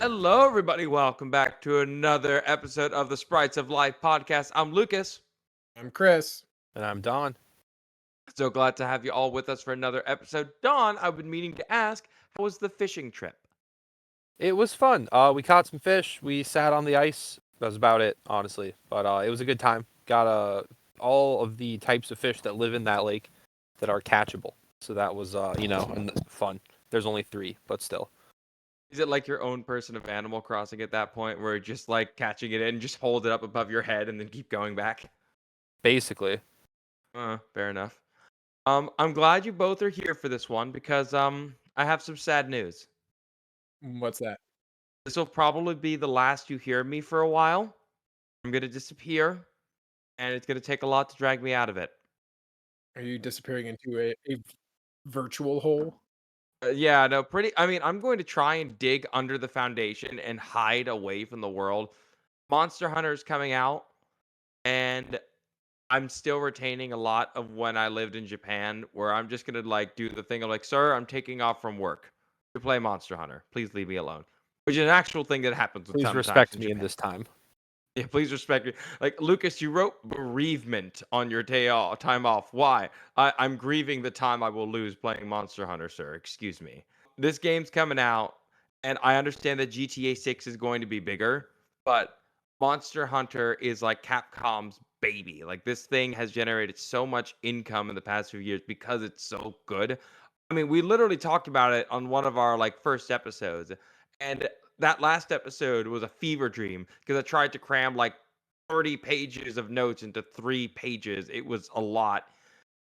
Hello, everybody. Welcome back to another episode of the Sprites of Life podcast. I'm Lucas. I'm Chris. And I'm Don. So glad to have you all with us for another episode. Don, I've been meaning to ask, how was the fishing trip? It was fun. We caught some fish. We sat on the ice. That was about it, honestly. But it was a good time. Got all of the types of fish that live in that lake that are catchable. So that was, fun. There's only 3, but still. Is it like your own person of Animal Crossing at that point where you're just like catching it in, just hold it up above your head and then keep going back? Basically. Fair enough. I'm glad you both are here for this one because I have some sad news. What's that? This will probably be the last you hear of me for a while. I'm gonna disappear, and it's gonna take a lot to drag me out of it. Are you disappearing into a virtual hole? Yeah, no, I mean, I'm going to try and dig under the foundation and hide away from the world. Monster Hunter is coming out, and I'm still retaining a lot of when I lived in Japan, where I'm just gonna like do the thing of like, sir, I'm taking off from work to play Monster Hunter. Please leave me alone. Which is an actual thing that happens with Please sometimes respect in me in Japan. this time. Yeah, please respect me. Like Lucas, you wrote bereavement on your time off. Why? I'm grieving the time I will lose playing Monster Hunter, sir. Excuse me. This game's coming out, and I understand that GTA 6 is going to be bigger, but Monster Hunter is like Capcom's baby. Like this thing has generated so much income in the past few years because it's so good. I mean, we literally talked about it on one of our like first episodes, and that last episode was a fever dream because I tried to cram like 30 pages of notes into 3 pages. It was a lot.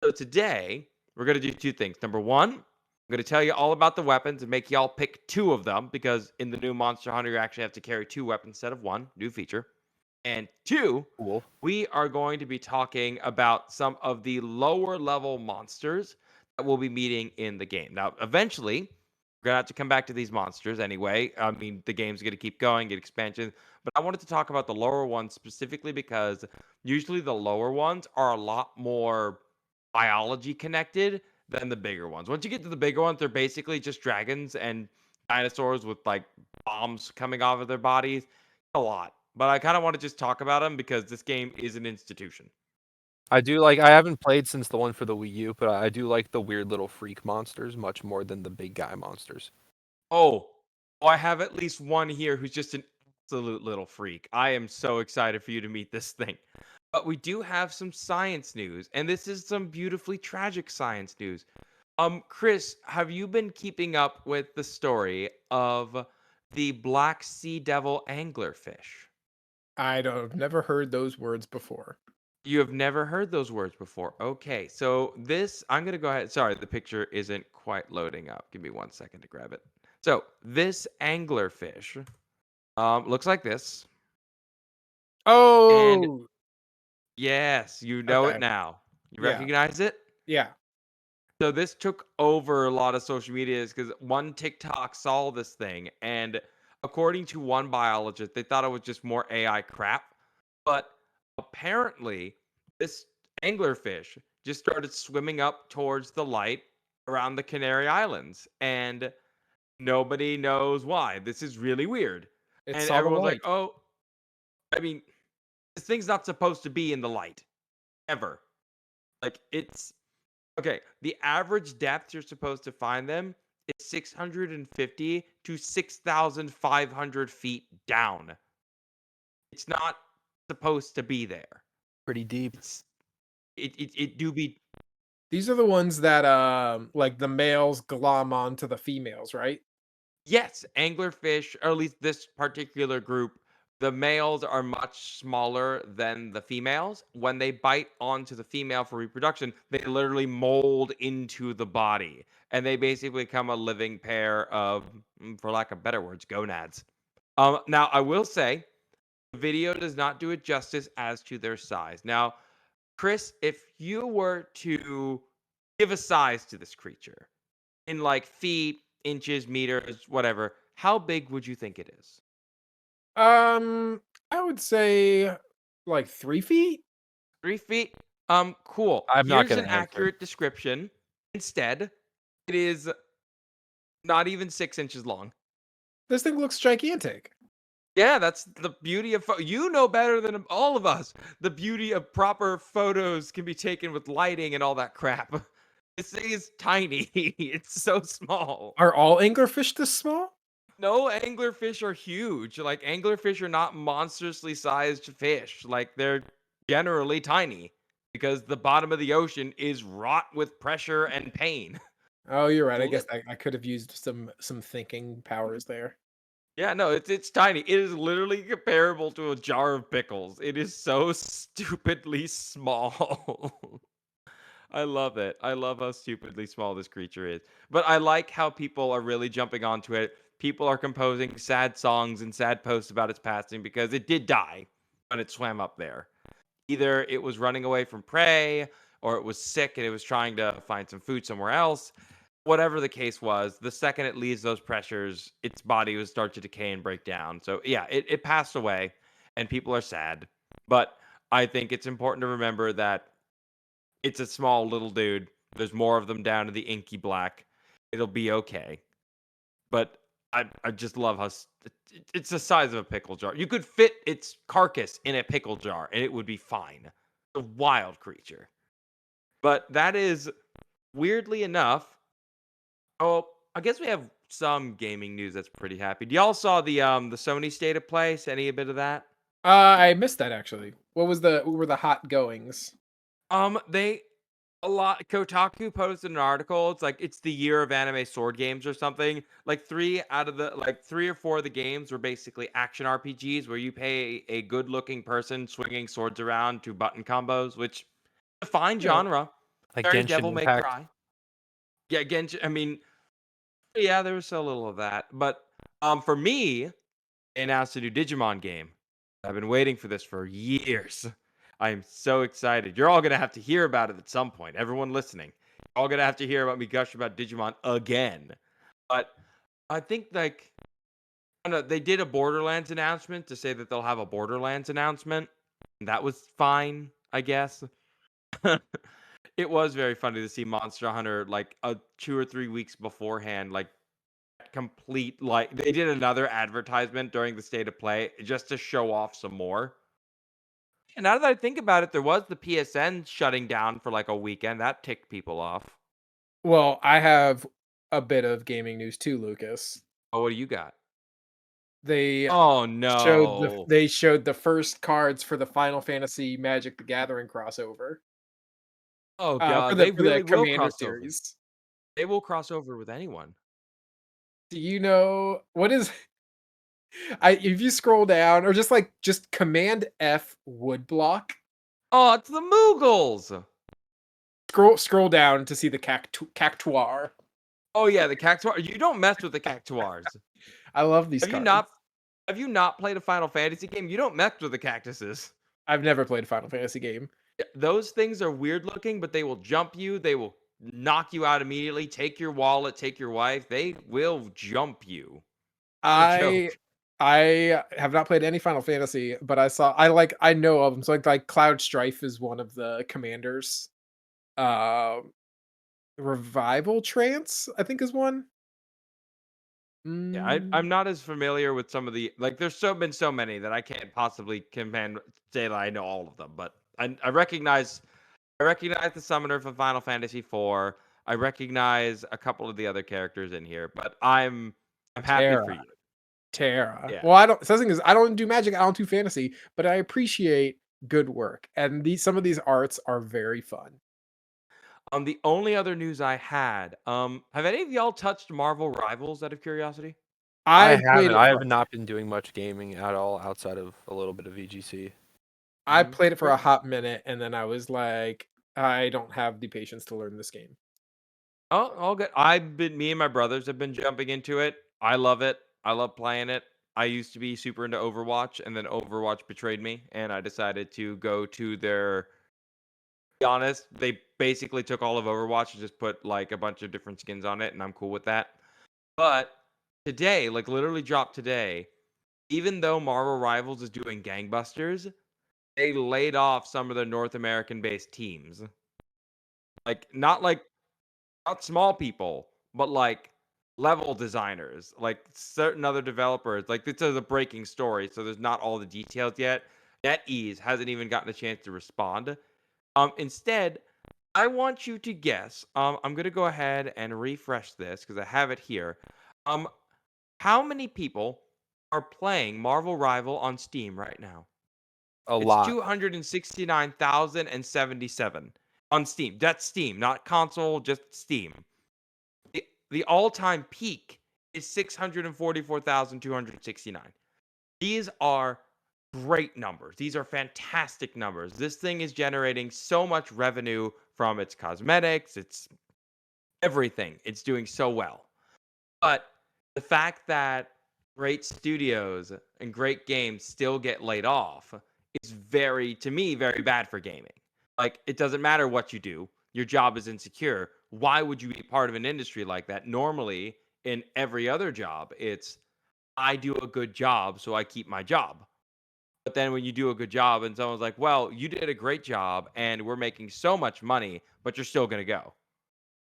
So today, we're going to do 2 things. Number 1, I'm going to tell you all about the weapons and make y'all pick 2 of them because in the new Monster Hunter, you actually have to carry 2 weapons instead of 1. New feature. And 2, Cool. we are going to be talking about some of the lower level monsters that we'll be meeting in the game. Now, eventually, we're going to have to come back to these monsters anyway. I mean, the game's going to keep going, get expansions. But I wanted to talk about the lower ones specifically because usually the lower ones are a lot more biology connected than the bigger ones. Once you get to the bigger ones, they're basically just dragons and dinosaurs with like bombs coming off of their bodies. A lot. But I kind of want to just talk about them because this game is an institution. I haven't played since the one for the Wii U, but I do like the weird little freak monsters much more than the big guy monsters. Oh, I have at least one here who's just an absolute little freak. I am so excited for you to meet this thing. But we do have some science news, and this is some beautifully tragic science news. Chris, have you been keeping up with the story of the Black Sea Devil anglerfish? I've never heard those words before. You have never heard those words before. Okay, so I'm going to go ahead. Sorry, the picture isn't quite loading up. Give me 1 second to grab it. So, this anglerfish looks like this. And Oh, yes, you know it okay. now. You Yeah. recognize it? Yeah. So, this took over a lot of social medias because one TikTok saw this thing. And according to one biologist, they thought it was just more AI crap. But apparently, this anglerfish just started swimming up towards the light around the Canary Islands, and nobody knows why. This is really weird. It And saw the everyone's like, light. "Oh, I mean, this thing's not supposed to be in the light ever." Like it's okay. The average depth you're supposed to find them is 650 to 6,500 feet down. It's not supposed to be there. Pretty deep. It do be. These are the ones that like the males glom onto the females, right? Yes, anglerfish, or at least this particular group, the males are much smaller than the females. When they bite onto the female for reproduction, they literally mold into the body, and they basically become a living pair of, for lack of better words, gonads. Now I will say, the video does not do it justice as to their size. Now, Chris, if you were to give a size to this creature in like feet, inches, meters, whatever, how big would you think it is? I would say like 3 feet. 3 feet? Cool. I'm not Here's going an to answer. accurate description. Instead, it is not even 6 inches long. This thing looks gigantic. Yeah, that's the beauty of you know better than all of us. The beauty of proper photos can be taken with lighting and all that crap. This thing is tiny. It's so small. Are all anglerfish this small? No anglerfish are huge. Like anglerfish are not monstrously sized fish. Like they're generally tiny because the bottom of the ocean is wrought with pressure and pain. Oh, you're right. I Li- guess I could have used some thinking powers there. Yeah, no, it's tiny. It is literally comparable to a jar of pickles. It is so stupidly small. I love it. I love how stupidly small this creature is. But I like how people are really jumping onto it. People are composing sad songs and sad posts about its passing because it did die when it swam up there. Either it was running away from prey or it was sick and it was trying to find some food somewhere else. Whatever the case was, the second it leaves those pressures, its body would start to decay and break down. So, yeah, it passed away and people are sad. But I think it's important to remember that it's a small little dude. There's more of them down to the inky black. It'll be okay. But I just love how it's the size of a pickle jar. You could fit its carcass in a pickle jar and it would be fine. A wild creature. But that is weirdly enough. Oh, I guess we have some gaming news that's pretty happy. Do y'all saw the Sony State of Play? Any bit of that? I missed that actually. What were the hot goings? They a lot Kotaku posted an article. It's like it's the year of anime sword games or something. Like 3 or 4 of the games were basically action RPGs where you pay a good-looking person swinging swords around to button combos, which is a fine You know, genre. Like Very Genshin Devil May Impact. Cry. Yeah, Genshin. I mean, yeah, there was a little of that, but for me, they announced a new Digimon game. I've been waiting for this for years. I am so excited. You're all gonna have to hear about it at some point. Everyone listening, you're all gonna have to hear about me gush about Digimon again. But I think like I don't know, they did a Borderlands announcement to say that they'll have a Borderlands announcement. And that was fine, I guess. It was very funny to see Monster Hunter like 2 or 3 weeks beforehand, like complete like they did another advertisement during the state of play just to show off some more. And now that I think about it, there was the PSN shutting down for like a weekend. That ticked people off. well, I have a bit of gaming news too, Lucas. Oh, what do you got? They Oh showed no. the first cards for the Final Fantasy Magic the Gathering crossover. Oh For god, the they for the really will Commander cross over. series. They will cross over with anyone. Do you know what is I if you scroll down or just Command F woodblock, Oh, it's the Moogles. scroll down to see the Cactuar. Oh yeah, the Cactuar. You don't mess with the Cactuars. I love these Have you cards. not played a Final Fantasy game? You don't mess with the cactuses. I've never played a Final Fantasy game. Yeah, those things are weird looking, but they will jump you. They will knock you out immediately. Take your wallet. Take your wife. They will jump you. Not a I joke. I have not played any Final Fantasy, but I know of them. So like Cloud Strife is one of the commanders. Uh, Revival Trance, I think is one. Yeah, Mm, I'm not as familiar with some of the like. There's been so many that I can't possibly say that I know all of them. But I recognize the summoner from Final Fantasy IV. I recognize a couple of the other characters in here, but I'm happy for Terra. you. Terra. Yeah. Well, I don't. The thing is, I don't do Magic. I don't do Fantasy, but I appreciate good work, and some of these arts are very fun. The only other news I had, have any of y'all touched Marvel Rivals out of curiosity? I I've played haven't. it. I have not been doing much gaming at all outside of a little bit of VGC. I played it for Great. a hot minute, and then I was like, I don't have the patience to learn this game. Oh, all good. Me and my brothers have been jumping into it. I love it. I love playing it. I used to be super into Overwatch, and then Overwatch betrayed me, and I decided to go to their. Be honest, they basically took all of Overwatch and just put like a bunch of different skins on it, and I'm cool with that. But today, like literally dropped today, even though Marvel Rivals is doing gangbusters, they laid off some of their North American based teams. Like not small people, but like level designers, like certain other developers. Like this is a breaking story, so there's not all the details yet. NetEase hasn't even gotten a chance to respond. Instead, I want you to guess. I'm gonna go ahead and refresh this because I have it here. Um, how many people are playing Marvel Rival on Steam right now? A It's lot. 269,077 on Steam. That's Steam, not console, just Steam. The all-time peak is 644,269. These are great numbers. These are fantastic numbers. This thing is generating so much revenue from its cosmetics, its everything. It's doing so well. But the fact that great studios and great games still get laid off is to me, very bad for gaming. Like, it doesn't matter what you do, your job is insecure. Why would you be part of an industry like that? Normally, in every other job, it's I do a good job, so I keep my job. But then when you do a good job and someone's like, well, you did a great job and we're making so much money, but you're still going to go.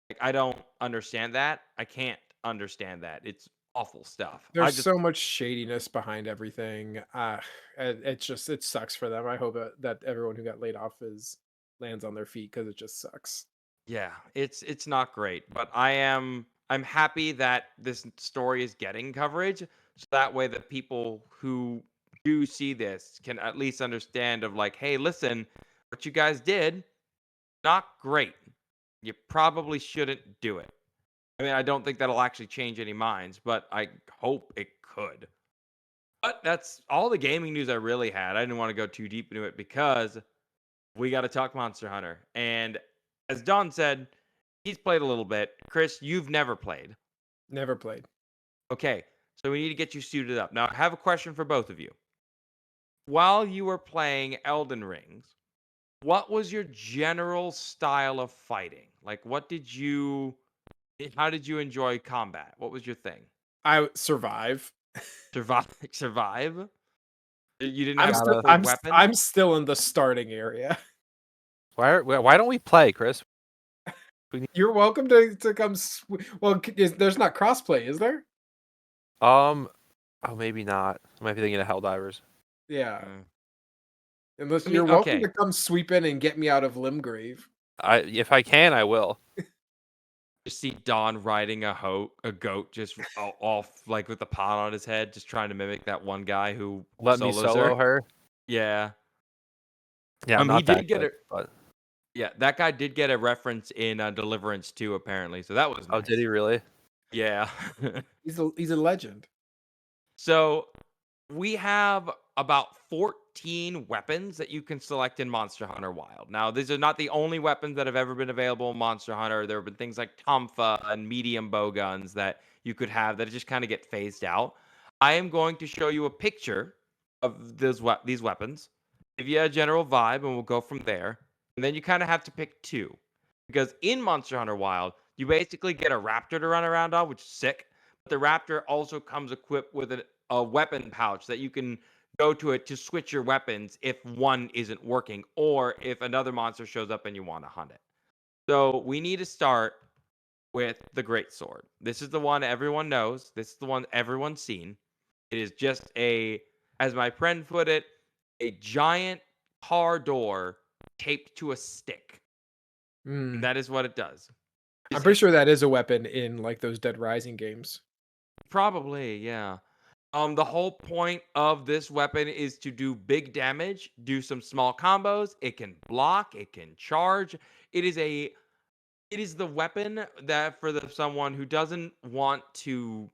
Like, I don't understand that. I can't understand that. It's awful stuff. There's so much shadiness behind everything. It sucks for them. I hope that everyone who got laid off lands on their feet because it just sucks. Yeah, it's not great, but I'm happy that this story is getting coverage, so that way the people who do see this can at least understand of like, hey, listen, what you guys did, not great. You probably shouldn't do it. I mean, I don't think that'll actually change any minds, but I hope it could. But that's all the gaming news I really had. I didn't want to go too deep into it because we got to talk Monster Hunter. And as Don said, he's played a little bit. Chris, you've never played. Never played. Okay, so we need to get you suited up. Now, I have a question for both of you. While you were playing Elden Rings, what was your general style of fighting? Like, how did you enjoy combat? What was your thing? I survive. Survive? You didn't I'm have a still preferred weapon? I'm still in the starting area. Why don't we play, Chris? You're welcome to come. Well, there's not crossplay, is there? Oh, maybe not. I might be thinking of Helldivers. Yeah. Mm. Unless I mean, you're welcome okay. to come sweep in and get me out of Limgrave. If I can, I will. Just see Don riding a goat just off like with the pot on his head, just trying to mimic that one guy who Let me solos solo her. Yeah. Yeah, I'm He not did that get good, it. but Yeah, that guy did get a reference in Deliverance 2, apparently. So that was nice. oh, did he really? Yeah. He's a legend. So we have about 14 weapons that you can select in Monster Hunter Wild. Now, these are not the only weapons that have ever been available in Monster Hunter. There have been things like Tomfa and medium bow guns that you could have that just kind of get phased out. I am going to show you a picture of these weapons, give you a general vibe, and we'll go from there. And then you kind of have to pick two. Because in Monster Hunter Wild, you basically get a raptor to run around on, which is sick. But the raptor also comes equipped with a weapon pouch that you can go to it to switch your weapons if one isn't working or if another monster shows up and you want to hunt it. So we need to start with the Great Sword. This is the one everyone knows. This is the one everyone's seen. It is just as my friend put it, a giant car door taped to a stick. And that is what it does. I'm pretty sure that is a weapon in like those Dead Rising games. Probably, yeah. The whole point of this weapon is to do big damage, do some small combos. It can block, it can charge. It is the weapon that for someone who doesn't want to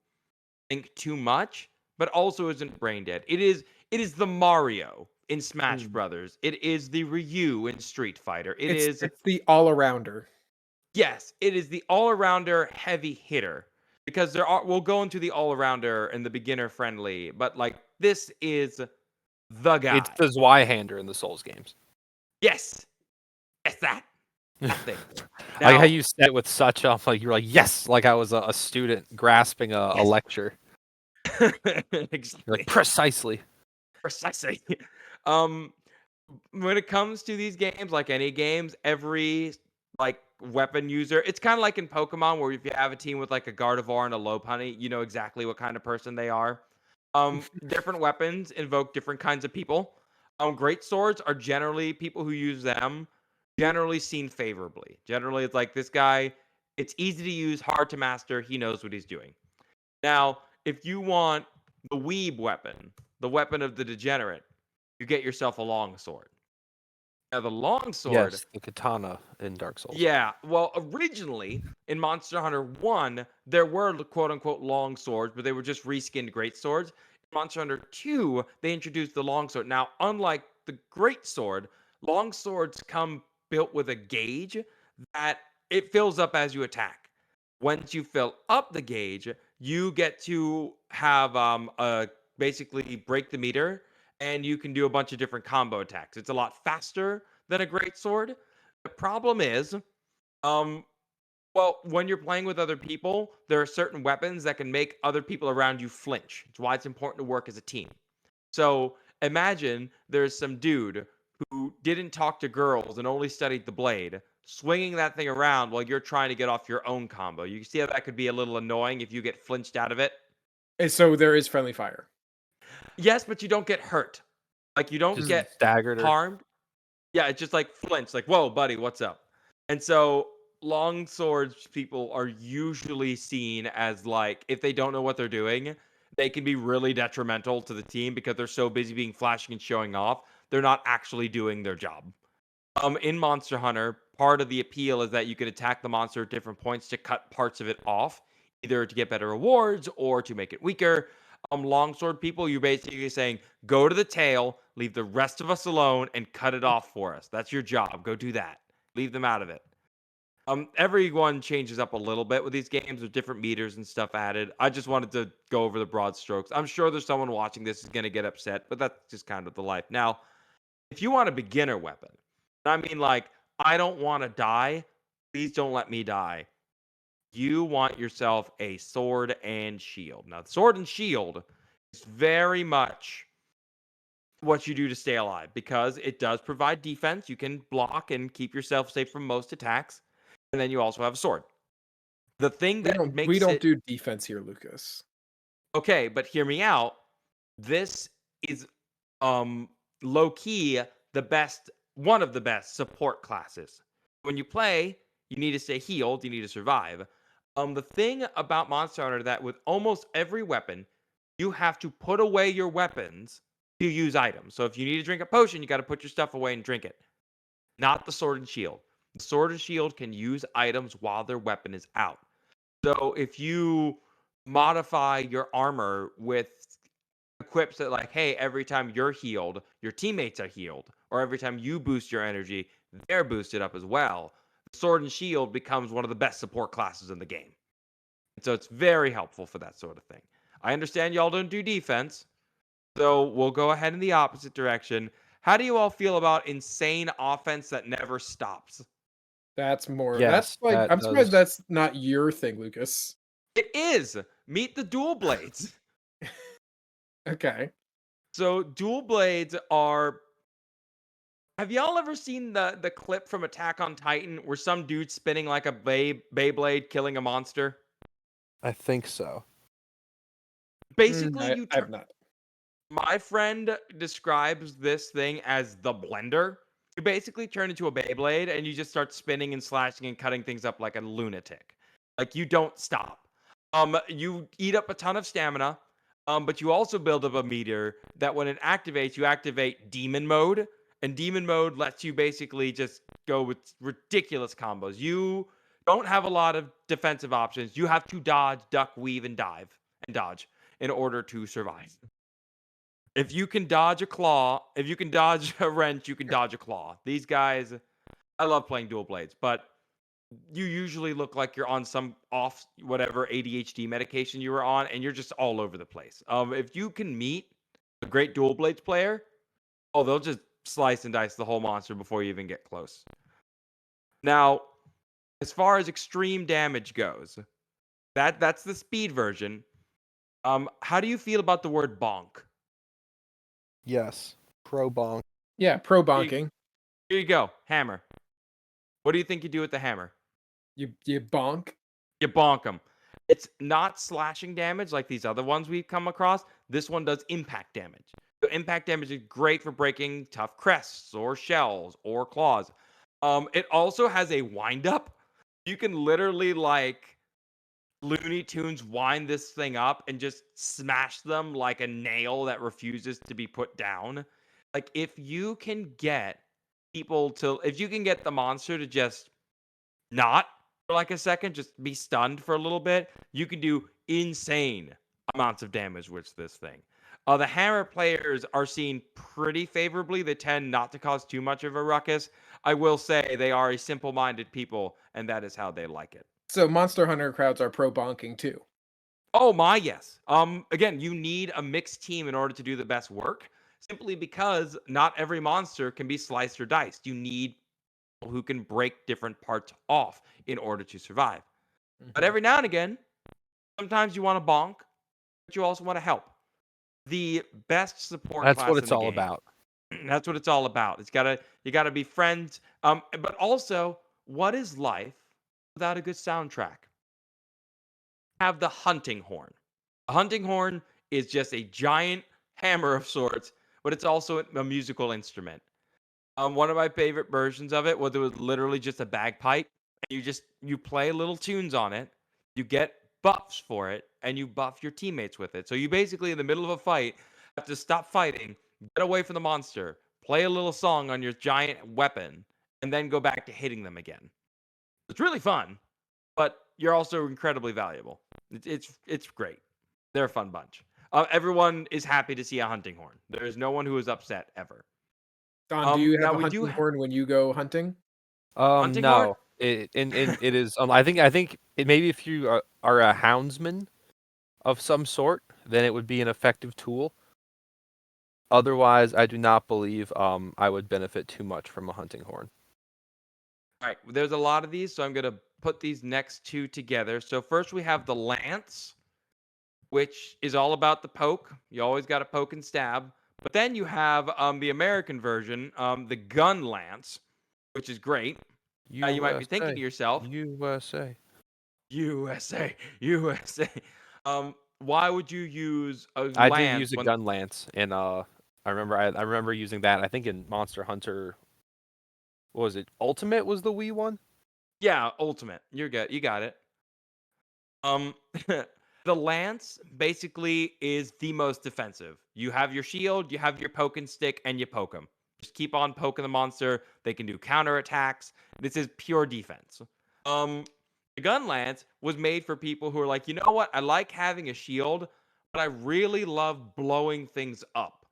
think too much, but also isn't brain dead. It is the Mario in Smash Brothers. It is the Ryu in Street Fighter. It's the all-arounder. Yes, it is the all-arounder heavy hitter. Because we'll go into the all-arounder and the beginner friendly, but like this is the guy. It's the Zweihander in the Souls games. Yes, that thing. Now, like how you said it with such like you're like yes, like I was a student grasping a lecture. Exactly. Like precisely. When it comes to these games, like any games, every like weapon user. It's kind of like in Pokemon, where if you have a team with like a Gardevoir and a Lopunny, you know exactly what kind of person they are. Different weapons invoke different kinds of people. Great swords are generally people who use them, generally seen favorably. Generally, it's like this guy, it's easy to use, hard to master. He knows what he's doing. Now, if you want the weeb weapon, the weapon of the degenerate, you get yourself a longsword. Now, the longsword, Yes, the katana in Dark Souls. yeah, well, originally in Monster Hunter 1, there were quote unquote long swords, but they were just reskinned great swords. In Monster Hunter 2, they introduced the longsword. Now, unlike the great sword, long swords come built with a gauge that it fills up as you attack. Once you fill up the gauge, you get to have basically break the meter, and you can do a bunch of different combo attacks. It's a lot faster than a great sword. The problem is, um, well, when you're playing with other people, there are certain weapons that can make other people around you flinch. It's why it's important to work as a team. So imagine there's some dude who didn't talk to girls and only studied the blade, swinging that thing around while you're trying to get off your own combo. You see how that could be a little annoying if you get flinched out of it? And so there is friendly fire. Yes, but you don't get hurt. Like, you don't Just get staggered her. harmed. Yeah, it's just like flinch, like, whoa, buddy, what's up? And so long swords people are usually seen as like, if they don't know what they're doing, they can be really detrimental to the team because they're so busy being flashing and showing off, they're not actually doing their job. In Monster Hunter, part of the appeal is that you can attack the monster at different points to cut parts of it off, either to get better rewards or to make it weaker. Longsword people, you're basically saying, go to the tail, leave the rest of us alone, and cut it off for us. That's your job. Go do that. Leave them out of it. Everyone changes up a little bit with these games with different meters and stuff added. I just wanted to go over the broad strokes. I'm sure there's someone watching this is going to get upset, but that's just kind of the life. Now, if you want a beginner weapon, I mean, like, I don't want to die, please don't let me die. You want yourself a sword and shield. Now, sword and shield is very much what you do to stay alive because it does provide defense. You can block and keep yourself safe from most attacks. And then you also have a sword. The thing that We makes don't it do defense here, Lucas. okay, but hear me out. This is low key the best, one of the best support classes. When you play, you need to stay healed, you need to survive. The thing about Monster Hunter that with almost every weapon, you have to put away your weapons to use items. So if you need to drink a potion, you got to put your stuff away and drink it. Not the sword and shield. The sword and shield can use items while their weapon is out. So if you modify your armor with equips that like, hey, every time you're healed, your teammates are healed, or every time you boost your energy, they're boosted up as well. The sword and shield becomes one of the best support classes in the game. And so it's very helpful for that sort of thing. I understand y'all don't do defense, so we'll go ahead in the opposite direction. How do you all feel about insane offense that never stops? That's more. Yes, That's like that I'm surprised does. that's not your thing, Lucas. It is. Meet the dual blades. Okay. So dual blades are. Have y'all ever seen the clip from Attack on Titan where some dude spinning like a Beyblade killing a monster? I think so. Basically, I you have turn. not. My friend describes this thing as the blender. You basically turn into a Beyblade and you just start spinning and slashing and cutting things up like a lunatic. Like you don't stop. You eat up a ton of stamina, but you also build up a meter that when it activates, you activate demon mode, and demon mode lets you basically just go with ridiculous combos. You don't have a lot of defensive options. You have to dodge, duck, weave, and dive and dodge in order to survive. If you can dodge a claw, if you can dodge a wrench, you can dodge a claw. These guys, I love playing dual blades, but you usually look like you're on some off whatever ADHD medication you were on, and you're just all over the place. If you can meet a great dual blades player, oh, they'll just slice and dice the whole monster before you even get close. Now, as far as extreme damage goes, that's the speed version. How do you feel about the word bonk? Yes. Pro bonk. Yeah, pro Here you, bonking. here you go, hammer. What do you think you do with the hammer? You bonk. You bonk them. It's not slashing damage like these other ones we've come across. This one does impact damage. So impact damage is great for breaking tough crests or shells or claws. It also has a wind up. You can literally like Looney Tunes wind this thing up and just smash them like a nail that refuses to be put down. Like if you can get if you can get the monster to just not for like a second, just be stunned for a little bit, you can do insane amounts of damage with this thing. The hammer players are seen pretty favorably. They tend not to cause too much of a ruckus. I will say they are a simple-minded people, and that is how they like it. So Monster Hunter crowds are pro bonking too. Oh my, yes. Again, you need a mixed team in order to do the best work, simply because not every monster can be sliced or diced. You need people who can break different parts off in order to survive. But Mhm. every now and again, sometimes you want to bonk, but you also want to help. The best support That's what class in it's the all game. about. That's what it's all about. You gotta be friends. But also, what is life without a good soundtrack? Have the hunting horn. A hunting horn is just a giant hammer of sorts, but it's also a musical instrument. One of my favorite versions of it was literally just a bagpipe, and you play little tunes on it. You get buffs for it, and you buff your teammates with it. So you basically, in the middle of a fight, have to stop fighting, get away from the monster, play a little song on your giant weapon, and then go back to hitting them again. It's really fun, but you're also incredibly valuable. It's great. They're a fun bunch. Everyone is happy to see a hunting horn. There is no one who is upset ever. Don, do you have Now a we do hunting horn when you go hunting? hunting horn. No. It is. I think maybe if you are a houndsman of some sort, then it would be an effective tool. Otherwise, I do not believe I would benefit too much from a hunting horn. All right, there's a lot of these, so I'm gonna put these next two together. So first we have the lance, which is all about the poke. You always got to poke and stab. But then you have the American version, the gun lance, which is great. You might be thinking USA, to yourself, USA. USA, USA. Why would you use a I did lance use a when? gun lance, and I remember using that. I think in Monster Hunter, what was it? Ultimate was the Wii one. Yeah, ultimate. You're good. You got it. Um, the lance basically is the most defensive. You have your shield, you have your poke and stick, and you poke them. Just keep on poking the monster. They can do counter attacks. This is pure defense. The gun lance was made for people who are like, you know what? I like having a shield, but I really love blowing things up.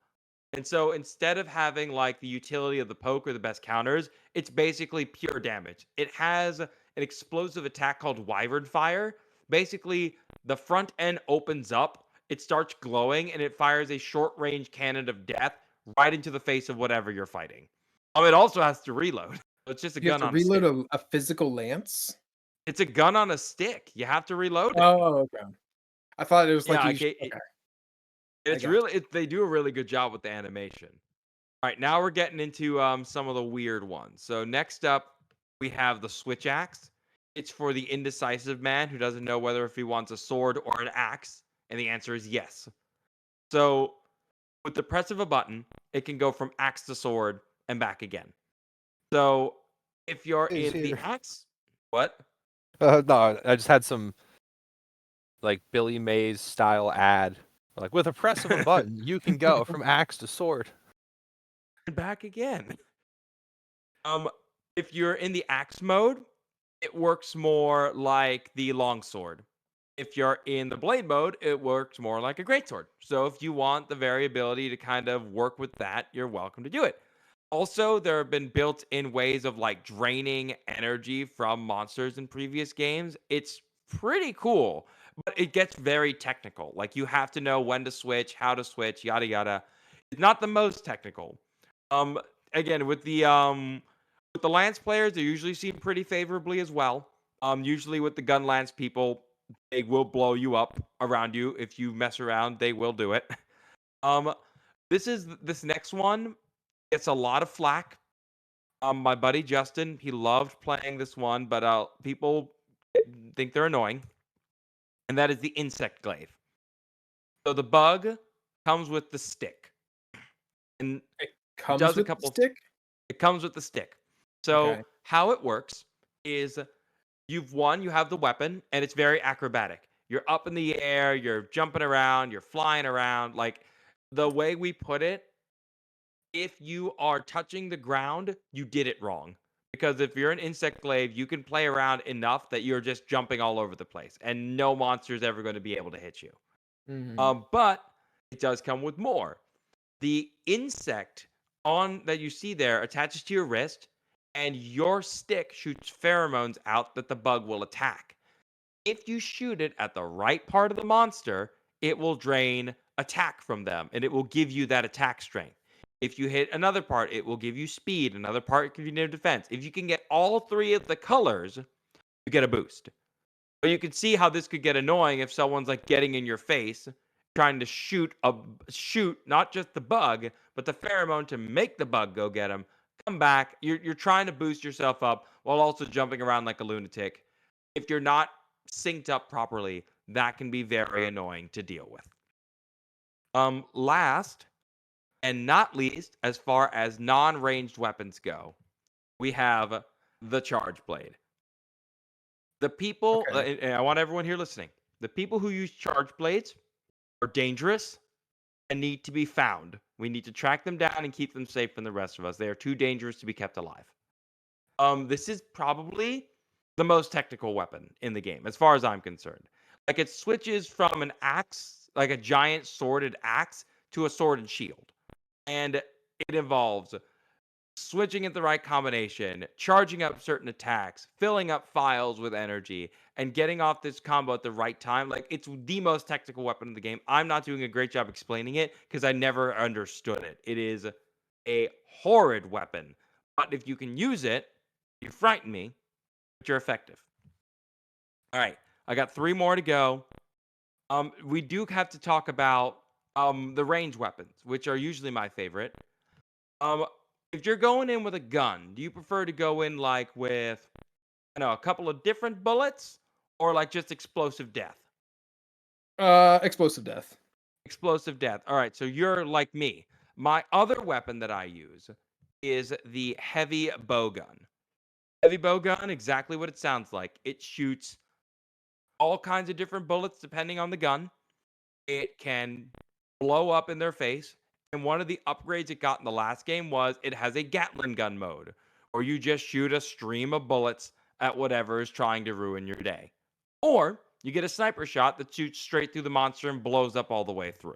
And so instead of having like the utility of the poke or the best counters, it's basically pure damage. It has an explosive attack called Wyvern Fire. Basically, the front end opens up, it starts glowing, and it fires a short range cannon of death right into the face of whatever you're fighting. It also has to reload. It's just a You have gun to on a reload stick. a physical lance? It's a gun on a stick. You have to reload it. Oh, okay. I thought it was like Yeah, you okay. okay, I It's got really they do a really good job with the animation. All right, now we're getting into some of the weird ones. So next up, we have the switch axe. It's for the indecisive man who doesn't know whether if he wants a sword or an axe, and the answer is yes. So with the press of a button, it can go from axe to sword and back again. So if you're Is in the here. axe, what? No, I just had some like Billy Mays style ad. Like with a press of a button, you can go from axe to sword. And back again. Um, if you're in the axe mode, it works more like the longsword. If you're in the blade mode, it works more like a greatsword. So if you want the variability to kind of work with that, you're welcome to do it. Also, there have been built in ways of like draining energy from monsters in previous games. It's pretty cool, but it gets very technical. Like you have to know when to switch, how to switch, yada yada. It's not the most technical. Um Again, with the lance players, they usually seem pretty favorably as well. Usually with the gun lance people, they will blow you up around you if you mess around. They will do it. Um, this next one gets a lot of flack. My buddy Justin, he loved playing this one, but people think they're annoying, and that is the insect glaive. So the bug comes with the stick, and It it comes does a with the couple. stick. It comes with the stick. So Okay. how it works is you have the weapon, and it's very acrobatic. You're up in the air, you're jumping around, you're flying around. Like the way we put it, if you are touching the ground, you did it wrong. Because if you're an insect glaive, you can play around enough that you're just jumping all over the place, and no monster is ever going to be able to hit you. Mhm. But it does come with more. The insect on that you see there attaches to your wrist, and your stick shoots pheromones out that the bug will attack. If you shoot it at the right part of the monster, it will drain attack from them, and it will give you that attack strength. If you hit another part, it will give you speed. Another part give you defense. If you can get all three of the colors, you get a boost. But you can see how this could get annoying if someone's like getting in your face, trying to shoot not just the bug, but the pheromone to make the bug go get him. Come back. You're trying to boost yourself up while also jumping around like a lunatic. If you're not synced up properly, that can be very annoying to deal with. Last and not least, as far as non-ranged weapons go, we have the charge blade. The people, Okay. and I want everyone here listening, the people who use charge blades are dangerous and need to be found. We need to track them down and keep them safe from the rest of us. They are too dangerous to be kept alive. This is probably the most technical weapon in the game, as far as I'm concerned. Like it switches from an axe, like a giant sworded axe, to a sworded shield. And it involves switching at the right combination, charging up certain attacks, filling up files with energy, and getting off this combo at the right time. Like it's the most technical weapon in the game. I'm not doing a great job explaining it because I never understood it. It is a horrid weapon, but if you can use it, you frighten me, but you're effective. All right, I got three more to go. We do have to talk about the range weapons, which are usually my favorite. Um, if you're going in with a gun, do you prefer to go in like with, a couple of different bullets or like just explosive death? Explosive death. Explosive death. All right, so you're like me. My other weapon that I use is the heavy bow gun. Heavy bow gun, exactly what it sounds like. It shoots all kinds of different bullets depending on the gun. It can blow up in their face. And one of the upgrades it got in the last game was it has a Gatling gun mode, where you just shoot a stream of bullets at whatever is trying to ruin your day. Or you get a sniper shot that shoots straight through the monster and blows up all the way through.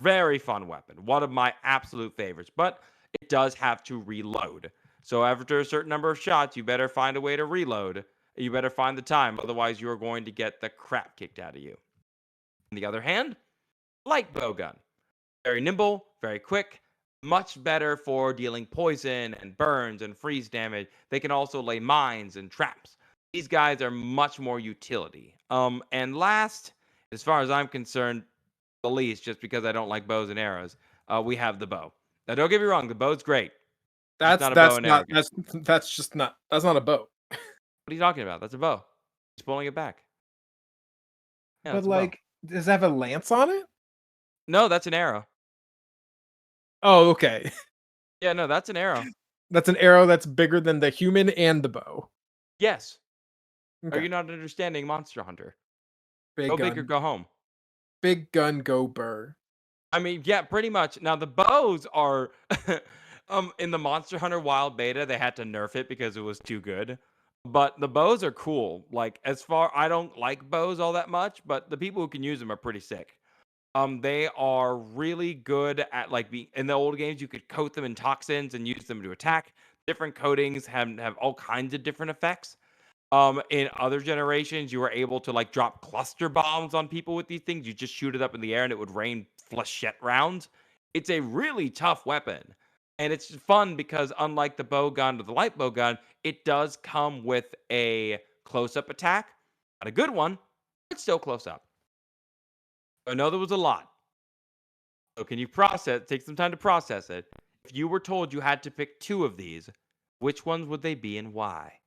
Very fun weapon. One of my absolute favorites, but it does have to reload. So after a certain number of shots, you better find a way to reload. You better find the time, otherwise you are going to get the crap kicked out of you. On the other hand, light bow gun. Very nimble, very quick, much better for dealing poison and burns and freeze damage. They can also lay mines and traps. These guys are much more utility. And last, as far as I'm concerned, the least, just because I don't like bows and arrows, we have the bow. Now, don't get me wrong, the bow's great. It's not a bow That's and arrow not game. that's just not that's not a bow. What are you talking about? That's a bow. Just pulling it back. Yeah, But that's a bow. like, does it have a lance on it? No, that's an arrow. Oh, okay. Yeah, no, that's an arrow. That's an arrow that's bigger than the human and the bow. Yes. Are Okay. you not understanding Monster Hunter? Big Go big or gun. go home. Big gun, go burr. I mean, yeah, pretty much. Now the bows are in the Monster Hunter Wild Beta, they had to nerf it because it was too good. But the bows are cool. Like I don't like bows all that much, but the people who can use them are pretty sick. They are really good at like being in the old games. You could coat them in toxins and use them to attack. Different coatings have all kinds of different effects. In other generations, you were able to like drop cluster bombs on people with these things. You just shoot it up in the air and it would rain flechette rounds. It's a really tough weapon. And it's fun because unlike the bow gun or the light bow gun, it does come with a close-up attack. Not a good one, but still close up. I know there was a lot. So can you take some time to process it? If you were told you had to pick two of these, Which ones would they be and why?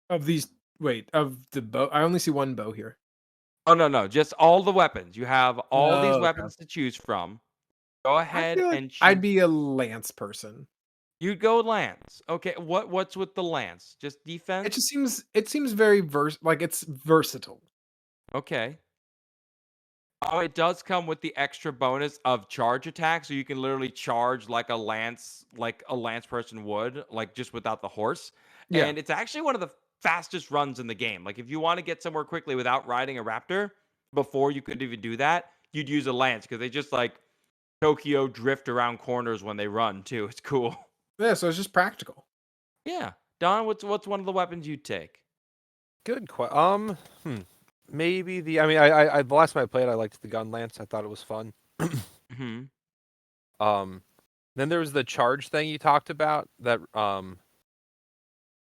Of these, wait, of the bow, I only see one bow here. Oh, no, just all the weapons. You have all these Oh, okay. weapons to choose from. Go I ahead feel like and I'd choose. be a lance person. You'd go lance. Okay, what's with the lance? Just It defense? just seems very like it's versatile. Okay. Oh, it does come with the extra bonus of charge attack, so you can literally charge like a lance person would, like just without the horse. Yeah. And it's actually one of the fastest runs in the game. Like if you want to get somewhere quickly without riding a raptor, before you could even do that, you'd use a lance because they just like Tokyo drift around corners when they run too. It's cool. Yeah, so it's just practical. Yeah. Don, what's one of the weapons you'd take? Good question. Maybe the. I mean, the last time I played, I liked the gun lance. I thought it was fun. Hmm. Um, then there was the charge thing you talked about. That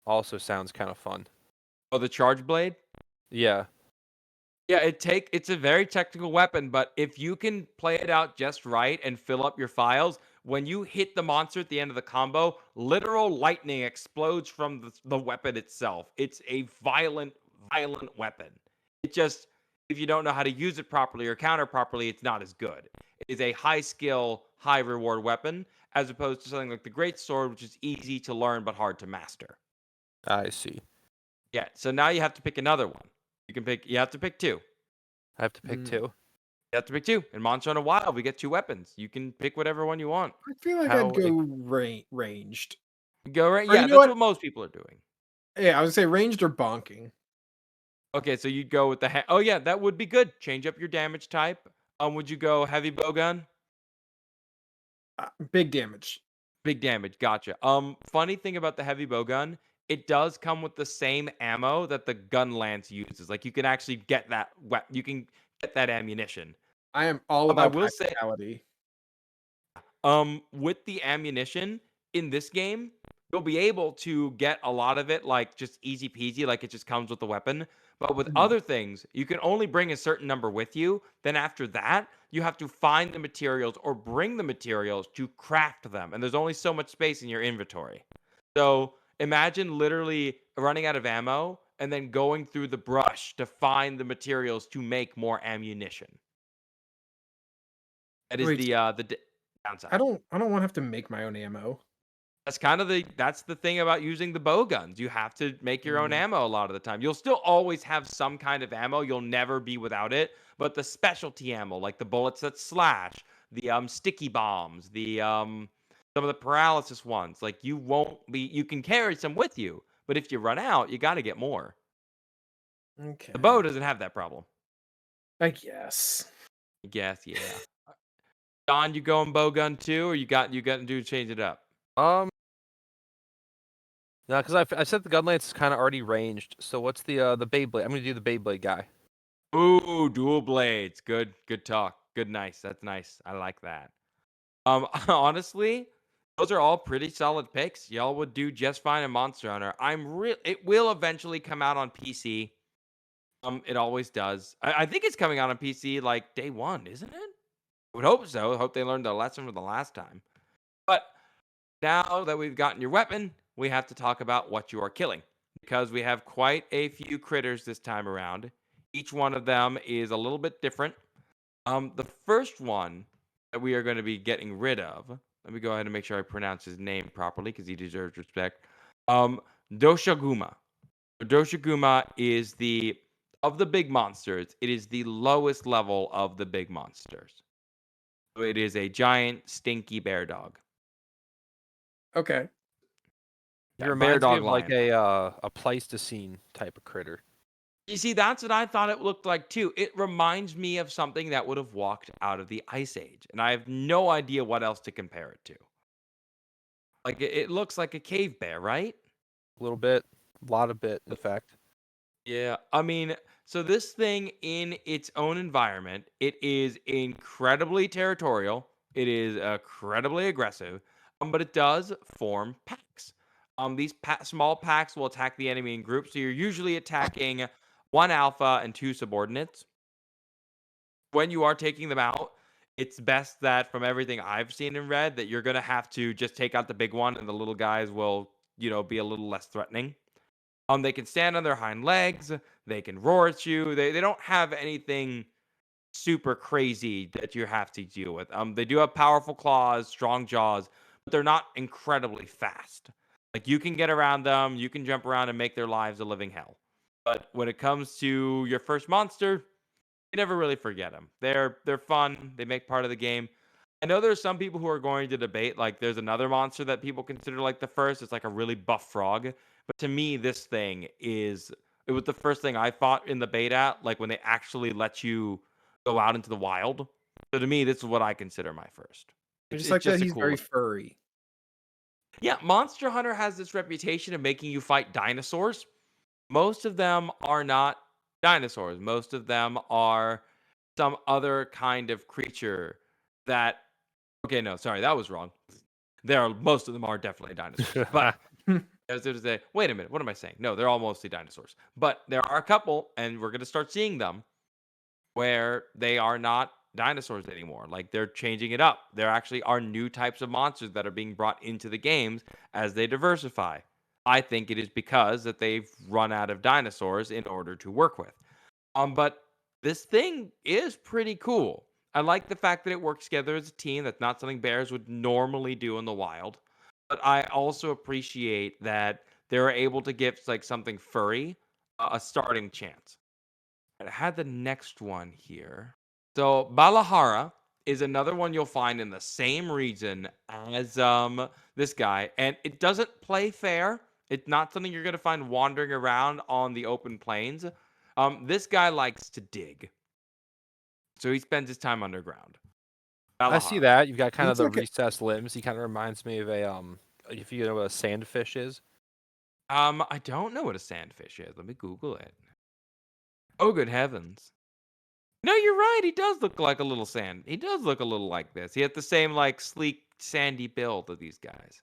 also sounds kind of fun. Oh, the charge blade? Yeah. Yeah, it's a very technical weapon, but if you can play it out just right and fill up your files, when you hit the monster at the end of the combo, literal lightning explodes from the weapon itself. It's a violent weapon. It just, if you don't know how to use it properly or counter properly, it's not as good. It is a high skill, high reward weapon, as opposed to something like the Great Sword, which is easy to learn but hard to master. I see. Yeah, so now you have to pick another one. You have to pick two. I have to pick Mm. two. You have to pick two. In Monster Hunter Wild, we get two weapons. You can pick whatever one you want. I feel like I'd How go it, ranged. Go right. Or Yeah, you know that's what? what most people are doing. Yeah, I would say ranged or bonking. Okay, so you'd go with the oh yeah, that would be good. Change up your damage type. Would you go heavy bowgun? Big damage. Big damage. Gotcha. Funny thing about the heavy bowgun, it does come with the same ammo that the gun lance uses. Like you can actually get that you can get that ammunition. I am all I about will say, practicality. With the ammunition in this game, you'll be able to get a lot of it like just easy peasy, like it just comes with the weapon. But with Mhm. other things, you can only bring a certain number with you. Then after that, you have to find the materials or bring the materials to craft them. And there's only so much space in your inventory. So imagine literally running out of ammo and then going through the brush to find the materials to make more ammunition. That is Wait, the downside. I don't want to have to make my own ammo. That's the thing about using the bow guns. You have to make your own Mm. ammo a lot of the time. You'll still always have some kind of ammo. You'll never be without it. But the specialty ammo, like the bullets that slash, the sticky bombs, the some of the paralysis ones, like you can carry some with you, but if you run out, you got to get more. The bow Okay. doesn't have that problem. I guess. I guess, yeah. Don, you going bow gun too, or you got to do change it up? um. No, because I said the gun lance is kind of already ranged. So what's the Beyblade? I'm gonna do the Beyblade guy. Ooh, dual blades. Good talk. Good, nice. That's nice. I like that. Honestly, those are all pretty solid picks. Y'all would do just fine in Monster Hunter. It will eventually come out on PC. It always does. I think it's coming out on PC like day one, isn't it? I would hope so. I hope they learned their lesson from the last time. But now that we've gotten your weapon, we have to talk about what you are killing because we have quite a few critters this time around. Each one of them is a little bit different. The first one that we are going to be getting rid of, let me go ahead and make sure I pronounce his name properly because he deserves respect. Doshuguma. Doshuguma is of the big monsters, it is the lowest level of the big monsters. So it is a giant, stinky bear dog. Okay. He Yeah, bear reminds me dog of like lion. a Pleistocene type of critter. You see, that's what I thought it looked like too. It reminds me of something that would have walked out of the Ice Age, and I have no idea what else to compare it to. Like it looks like a cave bear, right? A little bit, a lot of bit, in fact. Yeah, I mean, so this thing in its own environment, it is incredibly territorial. It is incredibly aggressive, but it does form packs. These small packs will attack the enemy in groups. So you're usually attacking one alpha and two subordinates. When you are taking them out, it's best that from everything I've seen and read that you're gonna have to just take out the big one and the little guys will, be a little less threatening. They can stand on their hind legs, they can roar at you. They don't have anything super crazy that you have to deal with. They do have powerful claws, strong jaws, but they're not incredibly fast. Like you can get around them, you can jump around and make their lives a living hell. But when it comes to your first monster, you never really forget them. They're fun. They make part of the game. I know there's some people who are going to debate like there's another monster that people consider like the first. It's like a really buff frog. But to me, this thing is it was the first thing I fought in the beta, like when they actually let you go out into the wild. So to me, this is what I consider my first. I It's just it's like that just a he's cool very look. furry. Yeah, Monster Hunter has this reputation of making you fight dinosaurs. Most of them are not dinosaurs. Most of them are some other kind of creature that okay, no, sorry, that was wrong. Most of them are definitely dinosaurs. But as if to say, wait a minute, what am I saying? No, they're all mostly dinosaurs. But there are a couple, and we're gonna start seeing them where they are not dinosaurs anymore. Like they're changing it up. There actually are new types of monsters that are being brought into the games as they diversify. I think it is because that they've run out of dinosaurs in order to work with. But this thing is pretty cool. I like the fact that it works together as a team. That's not something bears would normally do in the wild. But I also appreciate that they're able to give like something furry a starting chance. I had the next one here. So Balahara is another one you'll find in the same region as this guy, and it doesn't play fair. It's not something you're gonna find wandering around on the open plains. This guy likes to dig, so he spends his time underground. I see Balahara. that. You've got kind of Looks the like a recessed limbs. He kind of reminds me of a if you know what a sandfish is. I don't know what a sandfish is. Let me Google it. Oh, good heavens! No, you're right. He does look like a little sand. He does look a little like this. He had the same like sleek, sandy build of these guys.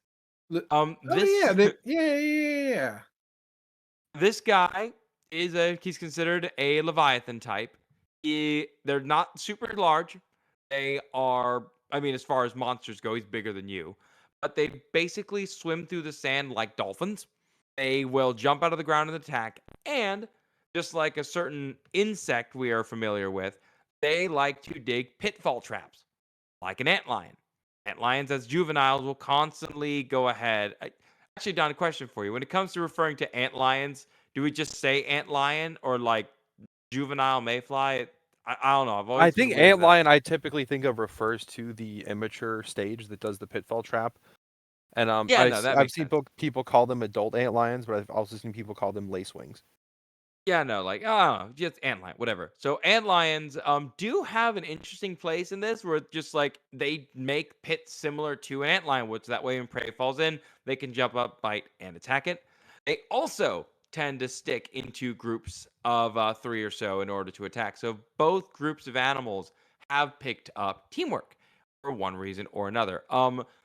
li- oh This yeah, yeah. this guy he's considered a Leviathan type. They're not super large. They are, I mean, as far as monsters go, he's bigger than you. But they basically swim through the sand like dolphins. They will jump out of the ground and attack. And just like a certain insect we are familiar with, they like to dig pitfall traps, like an antlion. Antlions, as juveniles, will constantly go ahead. Actually, Don, a question for you. When it comes to referring to antlions, do we just say antlion or like juvenile mayfly? I don't know. I've I always been think weird with that. antlion I typically think of refers to the immature stage that does the pitfall trap. And Yeah, no, that I've makes seen sense. people call them adult antlions, but I've also seen people call them lacewings. Yeah, no, like just antlion, whatever. So antlions do have an interesting place in this, where it's just like they make pits similar to an antlion would, so that way when prey falls in, they can jump up, bite, and attack it. They also tend to stick into groups of 3 or so in order to attack. So both groups of animals have picked up teamwork for one reason or another.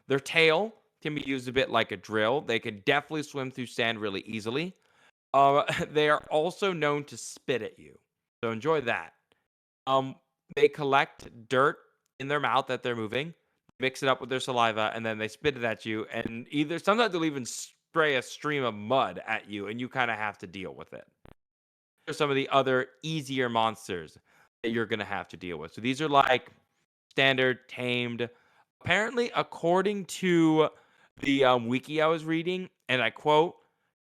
Their tail can be used a bit like a drill. They can definitely swim through sand really easily. They are also known to spit at you, so enjoy that. Um, they collect dirt in their mouth that they're moving, mix it up with their saliva, and then they spit it at you. And either sometimes they'll even spray a stream of mud at you, and you kind of have to deal with it. There's some of the other easier monsters that you're gonna have to deal with. So these are like standard tamed. Apparently, according to the wiki I was reading, and I quote,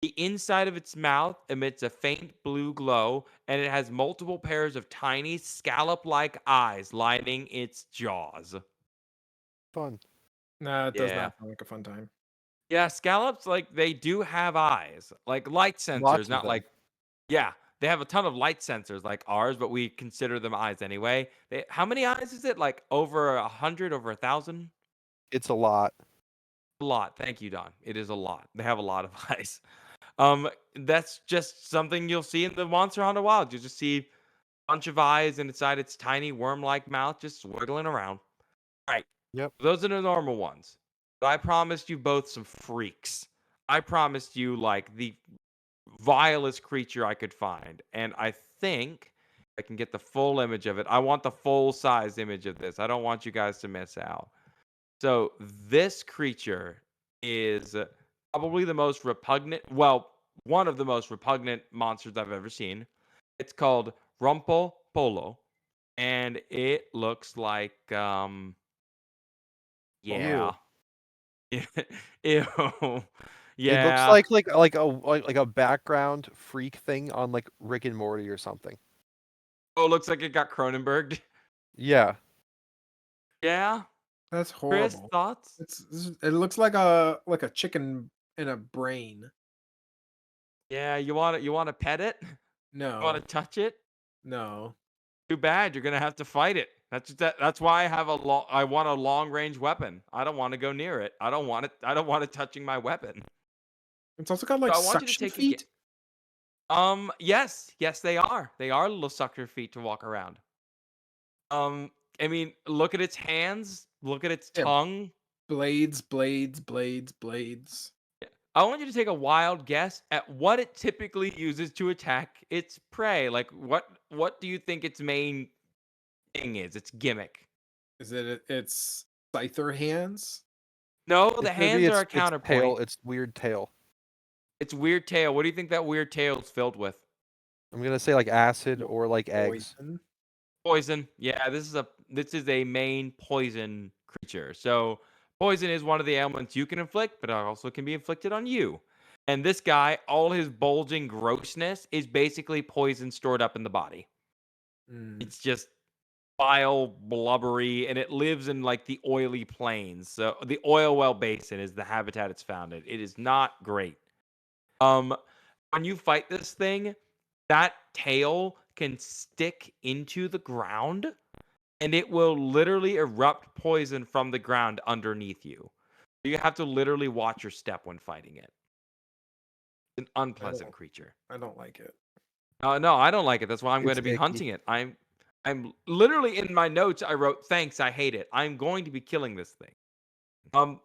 the inside of its mouth emits a faint blue glow, and it has multiple pairs of tiny scallop like eyes lining its jaws. Fun. Nah, it does Yeah. not sound like a fun time. Yeah, scallops, like, they do have eyes, like light sensors, Lots of not them. like, yeah, they have a ton of light sensors like ours, but we consider them eyes anyway. How many eyes is it? Like over 100, over 1,000? It's a lot. A lot. Thank you, Don. It is a lot. They have a lot of eyes. That's just something you'll see in the Monster Hunter Wild. You just see a bunch of eyes inside its tiny worm-like mouth just wiggling around. All right. Yep. Those are the normal ones. But I promised you both some freaks. I promised you like the vilest creature I could find. And I think I can get the full image of it. I want the full size image of this. I don't want you guys to miss out. So this creature is probably the most repugnant, well, one of the most repugnant monsters I've ever seen. It's called Rompopolo, and it looks like yeah. Ew. It looks Yeah. like a background freak thing on like Rick and Morty or something. Oh, looks like it got Cronenberged. Yeah. Yeah. That's Chris, horrible. thoughts? It looks like a chicken in a brain. Yeah, you want to pet it? You want No, to touch it? no. Too bad. You're gonna have to fight it. That's why I want a long range weapon. I don't want to go near it. I don't want it. I don't want it touching my weapon. It's also got So like I want you to suction take a feet. yes, they are. They are little sucker feet to walk around. Um, I mean, look at its hands. Look at its Yeah, tongue. blades, blades, blades, blades. I want you to take a wild guess at what it typically uses to attack its prey. Like what do you think its main thing is? Its gimmick? Is it its scyther hands? No, It's the gonna be hands are a its counterpoint. tail, its weird tail. It's weird tail. What do you think that weird tail is filled with? I'm gonna say like acid Mo- or like eggs. Poison. Poison. Yeah, this is a main poison creature. So poison is one of the ailments you can inflict, but it also can be inflicted on you. And this guy, all his bulging grossness is basically poison stored up in the body. Mm. It's just vile, blubbery, and it lives in like the oily plains. So the oil well basin is the habitat it's found in. It is not great. Um, when you fight this thing, that tail can stick into the ground and it will literally erupt poison from the ground underneath you. You have to literally watch your step when fighting it. It's an unpleasant creature. I don't like it. No, I don't like it. That's why I'm going It's to be icky. hunting it. I'm literally in my notes. I wrote, "Thanks, I hate it." I'm going to be killing this thing.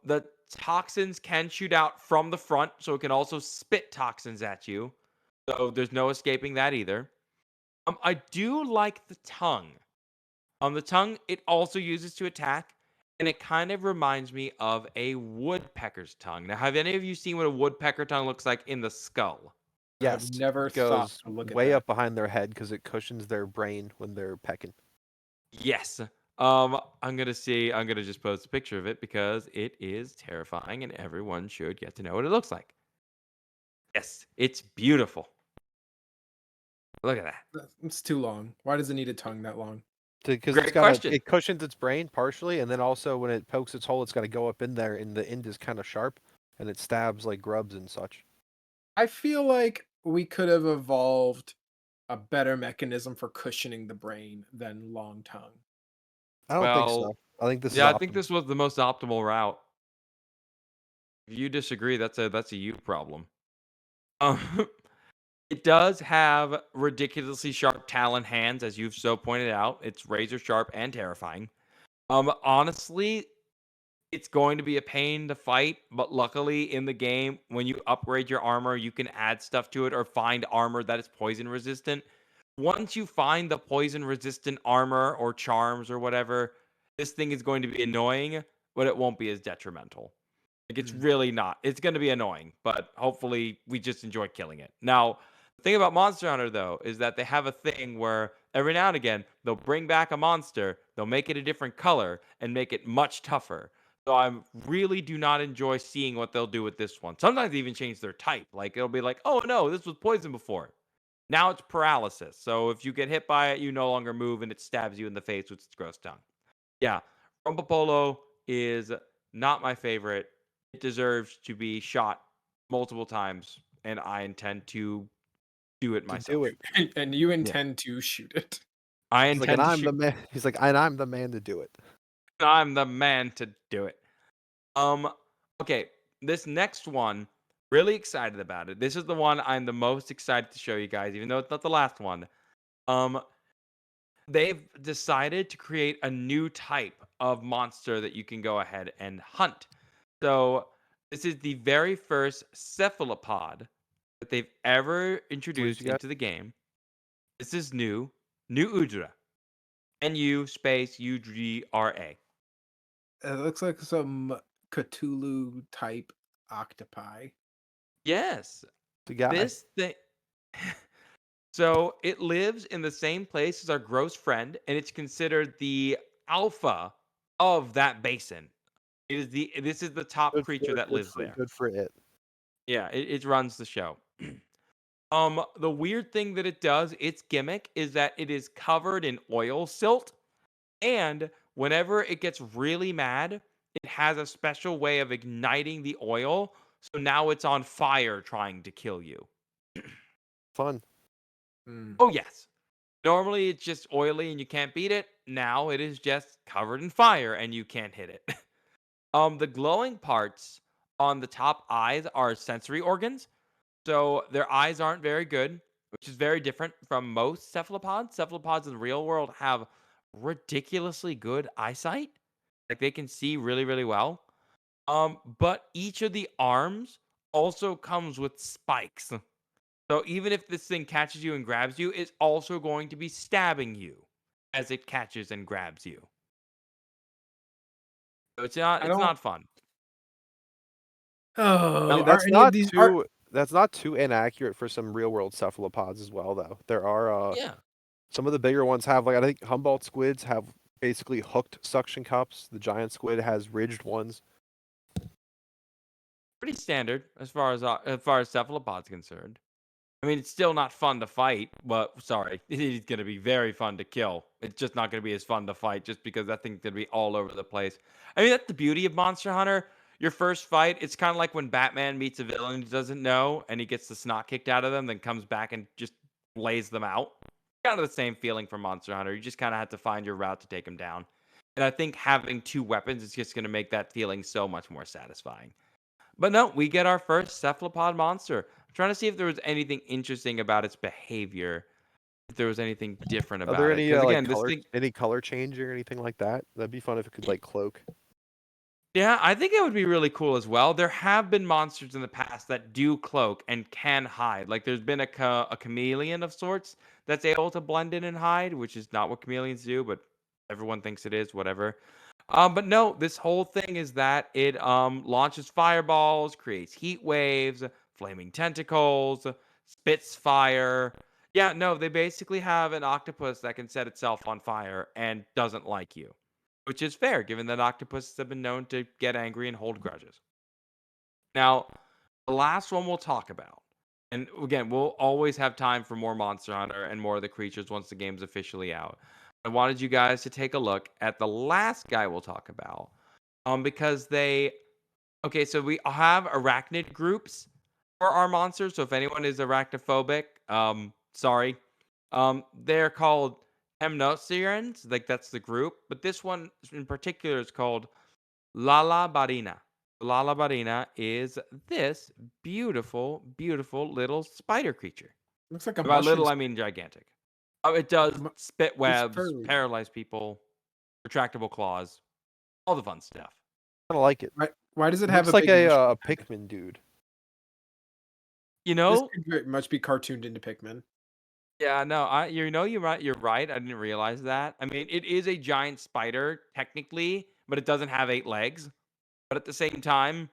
The toxins can shoot out from the front, so it can also spit toxins at you. So there's no escaping that either. I do like the tongue. The tongue it also uses to attack, and it kind of reminds me of a woodpecker's tongue. Now, have any of you seen what a woodpecker tongue looks like in the skull? I've Yes. never It thought goes to look at way that. up behind their head because it cushions their brain when they're pecking. Yes. I'm gonna see. I'm gonna just post a picture of it because it is terrifying, and everyone should get to know what it looks like. Yes, it's beautiful. Look at that. It's too long. Why does it need a tongue that long? Because Great question. it cushions its brain partially, and then also when it pokes its hole, it's got to go up in there, and the end is kind of sharp, and it stabs like grubs and such. I feel like we could have evolved a better mechanism for cushioning the brain than long tongue. I don't think Well, so. I think this is yeah, I think optimal. this was the most optimal route. If you disagree, that's a you problem. Um, it does have ridiculously sharp talon hands, as you've so pointed out. It's razor sharp and terrifying. Honestly, it's going to be a pain to fight, but luckily in the game, when you upgrade your armor, you can add stuff to it or find armor that is poison resistant. Once you find the poison resistant armor or charms or whatever, this thing is going to be annoying, but it won't be as detrimental. Like it's Mm. really not. It's going to be annoying, but hopefully we just enjoy killing it. Now, the thing about Monster Hunter though is that they have a thing where every now and again they'll bring back a monster, they'll make it a different color and make it much tougher. So I really do not enjoy seeing what they'll do with this one. Sometimes they even change their type. Like it'll be like, "Oh no, this was poison before." Now it's paralysis. So if you get hit by it, you no longer move and it stabs you in the face with its gross tongue. Yeah, Rompopolo is not my favorite. It deserves to be shot multiple times, and I intend to do it To myself. do it, And you intend to shoot it. I he's like, and intend to I'm the shoot. man. He's like, and I'm the man to do it. I'm the man to do it. Um, okay, this next one, really excited about it. This is the one I'm the most excited to show you guys, even though it's not the last one. Um, they've decided to create a new type of monster that you can go ahead and hunt. So this is the very first cephalopod that they've ever Please, introduced you guys. into the game. This is new. New Udra. NU space UDRA. It looks like some Cthulhu type octopi. Yes. The guy. This thing. So it lives in the same place as our gross friend, and it's considered the alpha of that basin. This is the top Good creature for that good lives for there. good for it. Yeah, it runs the show. The weird thing that it does, its gimmick, is that it is covered in oil silt, and whenever it gets really mad, it has a special way of igniting the oil, so now it's on fire trying to kill you. Fun. Oh yes. Normally it's just oily and you can't beat it. Now it is just covered in fire and you can't hit it. The glowing parts on the top eyes are sensory organs. So their eyes aren't very good, which is very different from most cephalopods. Cephalopods in the real world have ridiculously good eyesight. Like they can see really, really well. But each of the arms also comes with spikes. So even if this thing catches you and grabs you, it's also going to be stabbing you as it catches and grabs you. So I it's don't. not fun. I Oh, mean, are any of these are? that's not too inaccurate for some real world cephalopods as well, though. There are Yeah. some of the bigger ones have like I think Humboldt squids have basically hooked suction cups. The giant squid has ridged ones. Pretty standard as far as cephalopods concerned. I mean, it's still not fun to fight, but sorry, it is going to be very fun to kill. It's just not going to be as fun to fight just because that thing's going to be all over the place. I mean, that's the beauty of Monster Hunter. Your first fight, it's kind of like when Batman meets a villain he doesn't know and he gets the snot kicked out of them, then comes back and just lays them out. Kind of the same feeling for Monster Hunter. You just kind of have to find your route to take him down. And I think having two weapons is just going to make that feeling so much more satisfying. But no, we get our first cephalopod monster. I'm trying to see if there was anything interesting about its behavior. If there was anything different Are there about it. any Because like again, this thing. any color change or anything like that? That'd be fun if it could like cloak. Yeah, I think it would be really cool as well. There have been monsters in the past that do cloak and can hide. Like there's been a chameleon of sorts that's able to blend in and hide, which is not what chameleons do, but everyone thinks it is, whatever. But no, this whole thing is that it launches fireballs, creates heat waves, flaming tentacles, spits fire. Yeah, no, they basically have an octopus that can set itself on fire and doesn't like you, which is fair given that octopuses have been known to get angry and hold grudges. Now, the last one we'll talk about, and again, we'll always have time for more Monster Hunter and more of the creatures once the game's officially out. I wanted you guys to take a look at the last guy we'll talk about, because okay, so we have arachnid groups for our monsters. So if anyone is arachnophobic, sorry, they're called Hemnosians, like that's the group, but this one in particular is called Lala Barina. Lala Barina is this beautiful, beautiful little spider creature. Looks like a By mushroom. little, I mean gigantic. It does spit It's webs, furry. paralyze people, retractable claws, all the fun stuff. I don't like it. Why does it have Looks a like big a mushroom head? Pikmin dude. You This know, could very much be cartooned into Pikmin. yeah, no, you're right. You're right. I didn't realize that. I mean, it is a giant spider technically, but it doesn't have 8 legs. But at the same time,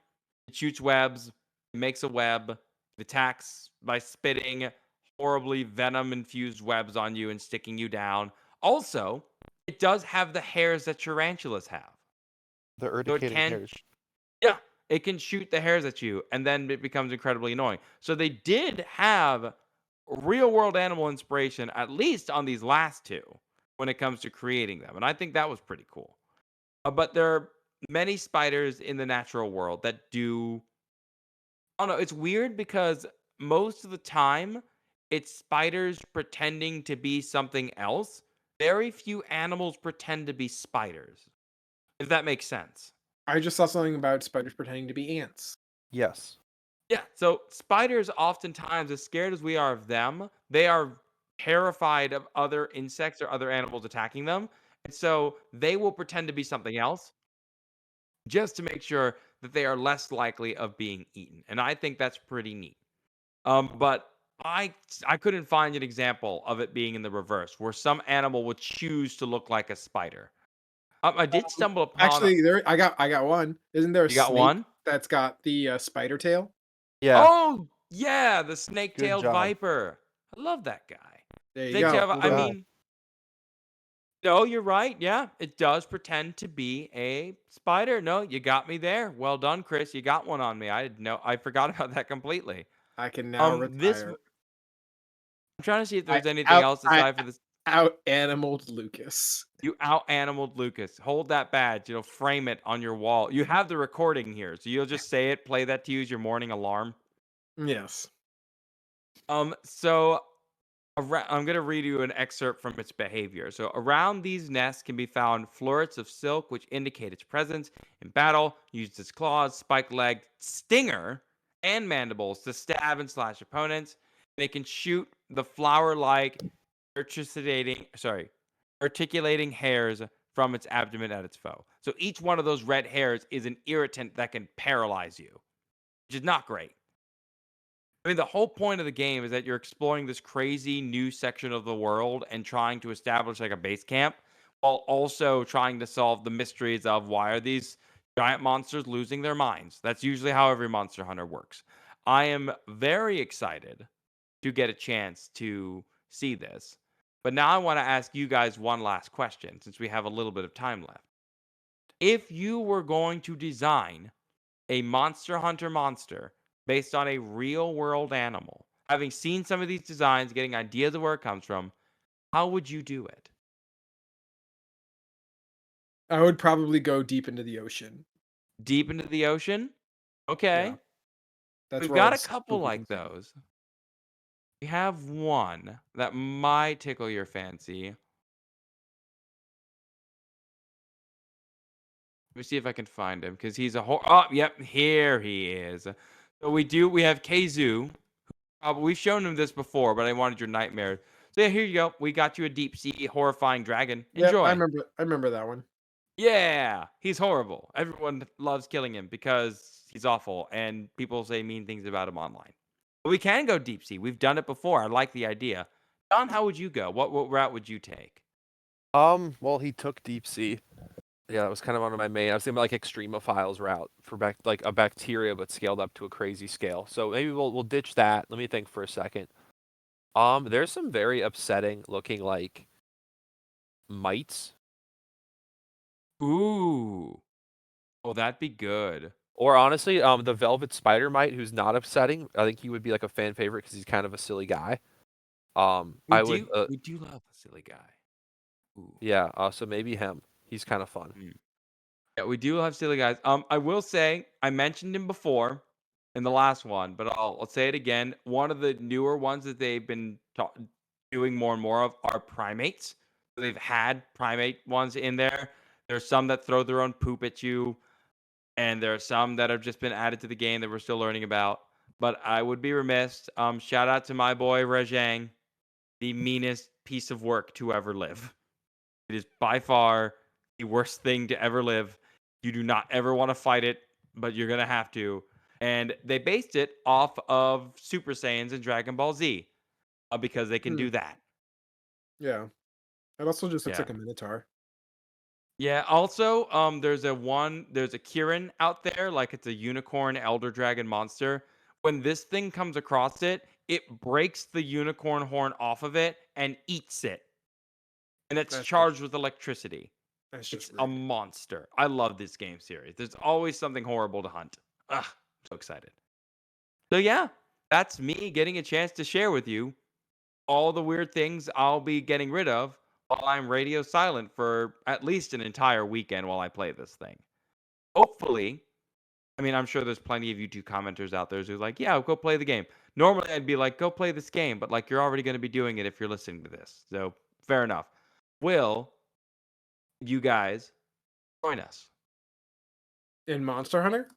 it shoots webs, it makes a web, it attacks by spitting horribly venom infused webs on you and sticking you down. Also, it does have the hairs that tarantulas have. The So it urticating can, hairs. yeah, it can shoot the hairs at you, and then it becomes incredibly annoying. So they did have real world animal inspiration, at least on these last two, when it comes to creating them. And I think that was pretty cool. But there are many spiders in the natural world that do. I don't know. It's weird because most of the time it's spiders pretending to be something else. Very few animals pretend to be spiders, if that makes sense. I just saw something about spiders pretending to be ants. Yes. Yeah, so spiders oftentimes, as scared as we are of them, they are terrified of other insects or other animals attacking them. And so they will pretend to be something else just to make sure that they are less likely of being eaten. And I think that's pretty neat. But I couldn't find an example of it being in the reverse, where some animal would choose to look like a spider. I did stumble upon. Actually, I got one. Isn't there a You got snake one? that's got the spider tail? Yeah, Oh yeah, the good snake-tailed job. viper. I love that guy. There you go. Snake-tailed. Good I job. mean, no, you're right. Yeah, it does pretend to be a spider. No, you got me there. Well done, Chris. You got one on me. I didn't know. I forgot about that completely. I can now This. retire. I'm trying to see if I there's anything else I aside for this. out animaled Lucas. You out-animaled Lucas. Hold that badge. Frame it on your wall. You have the recording here, so you'll just say it, play that to you as your morning alarm. Yes. So I'm going to read you an excerpt from its behavior. So around these nests can be found florets of silk, which indicate its presence in battle. Uses its claws, spike-legged stinger, and mandibles to stab and slash opponents. They can shoot the flower-like articulating hairs from its abdomen at its foe. So each one of those red hairs is an irritant that can paralyze you, which is not great. I mean, the whole point of the game is that you're exploring this crazy new section of the world and trying to establish like a base camp while also trying to solve the mysteries of why are these giant monsters losing their minds. That's usually how every Monster Hunter works. I am very excited to get a chance to see this. But now I want to ask you guys one last question since we have a little bit of time left. If you were going to design a Monster Hunter monster based on a real world animal, having seen some of these designs, getting ideas of where it comes from, how would you do it? I would probably go deep into the ocean. Deep into the ocean? Okay. Yeah. That's We've where all got the a couple spooky like things are. those. We have one that might tickle your fancy. Let me see if I can find him because he's a oh, yep, here he is. So we have Keizu. We've shown him this before, but I wanted your nightmare. So yeah, here you go. We got you a deep sea horrifying dragon. Yep, Enjoy. I remember that one. Yeah, he's horrible. Everyone loves killing him because he's awful, and people say mean things about him online. But we can go deep sea. We've done it before. I like the idea. Don, how would you go? What route would you take? Well, he took deep sea. Yeah, that was kind of one of my main. I was thinking about like extremophiles route for like a bacteria, but scaled up to a crazy scale. So maybe we'll ditch that. Let me think for a second. There's some very upsetting looking like mites, Ooh. Oh, that'd be good. or honestly, the velvet spider mite, who's not upsetting. I think he would be like a fan favorite because he's kind of a silly guy. We I would, do we do love a silly guy. Ooh. yeah. So maybe him. He's kind of fun. Yeah, we do have silly guys. I will say I mentioned him before in the last one, but I'll say it again. One of the newer ones that they've been doing more and more of are primates. So they've had primate ones in there. There's some that throw their own poop at you, and there are some that have just been added to the game that we're still learning about. But I would be remiss. Shout out to my boy Rejang, the meanest piece of work to ever live. It is by far the worst thing to ever live. You do not ever want to fight it, but you're going to have to. And they based it off of Super Saiyans and Dragon Ball Z because they can do that. Yeah. It also just looks Yeah. like a minotaur. Yeah. Also, there's a Kirin out there, like it's a unicorn elder dragon monster. When this thing comes across it, it breaks the unicorn horn off of it and eats it. And it's That's charged with electricity. That's It's just a rude. monster. I love this game series. There's always something horrible to hunt. Ugh, so excited. So yeah, that's me getting a chance to share with you all the weird things I'll be getting rid of while I'm radio silent for at least an entire weekend while I play this thing. Hopefully, I mean, I'm sure there's plenty of YouTube commenters out there who's like, yeah, go play the game. Normally, I'd be like, go play this game, but like, you're already going to be doing it if you're listening to this. So fair enough. Will you guys join us? In Monster Hunter?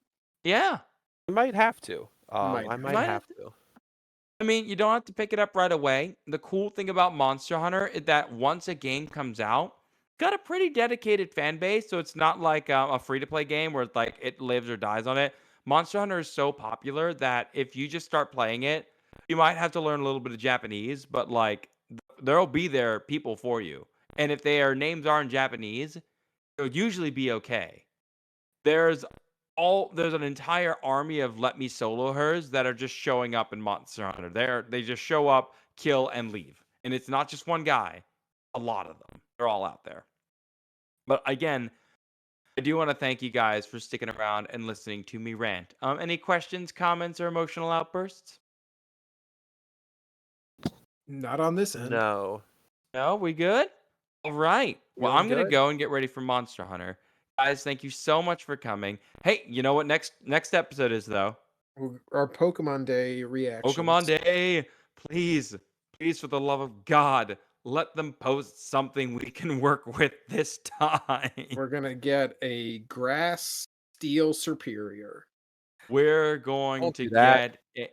Yeah. I might have to. Might I have. might Might have have to. I mean, you don't have to pick it up right away. The cool thing about Monster Hunter is that once a game comes out, got a pretty dedicated fan base. So it's not like a free-to-play game where it's like it lives or dies on it. Monster Hunter is so popular that if you just start playing it, you might have to learn a little bit of Japanese, but like there'll be there people for you. And if their names are in Japanese, it'll usually be okay. There's there's an entire army of let me solo hers that are just showing up in Monster Hunter. They just show up, kill, and leave. And it's not just one guy, a lot of them. They're all out there. But again, I do want to thank you guys for sticking around and listening to me rant. Any questions, comments, or emotional outbursts? Not on this end. No. No, we good? All right. Well, Feeling I'm gonna good? go and get ready for Monster Hunter. Guys, thank you so much for coming. Hey, you know what next episode is though? Our Pokemon Day reactions. Pokemon Day. Please, please, for the love of God, let them post something we can work with this time. We're gonna get a Grass Steel Superior. We're going Don't to do that. get it.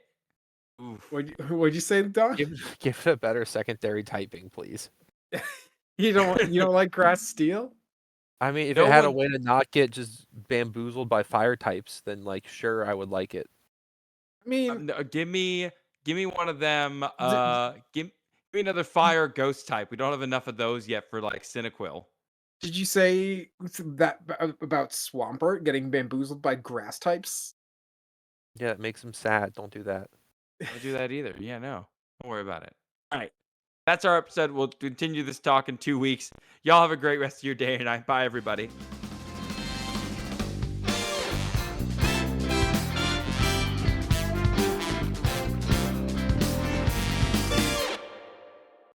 Oof. What'd you say, Don? Give it a better secondary typing, please. You don't like Grass Steel? I mean, if No it had a one- way to not get just bamboozled by fire types, then like sure I would like it. I mean, No, give me one of them. D- Give me another fire ghost type. We don't have enough of those yet for like Cyndaquil. did you say that about Swampert getting bamboozled by grass types? Yeah, it makes them sad. Don't do that. Don't do that either. Yeah, no. Don't worry about it. All right. That's our episode. We'll continue this talk in 2 weeks. Y'all have a great rest of your day and night. Bye, everybody.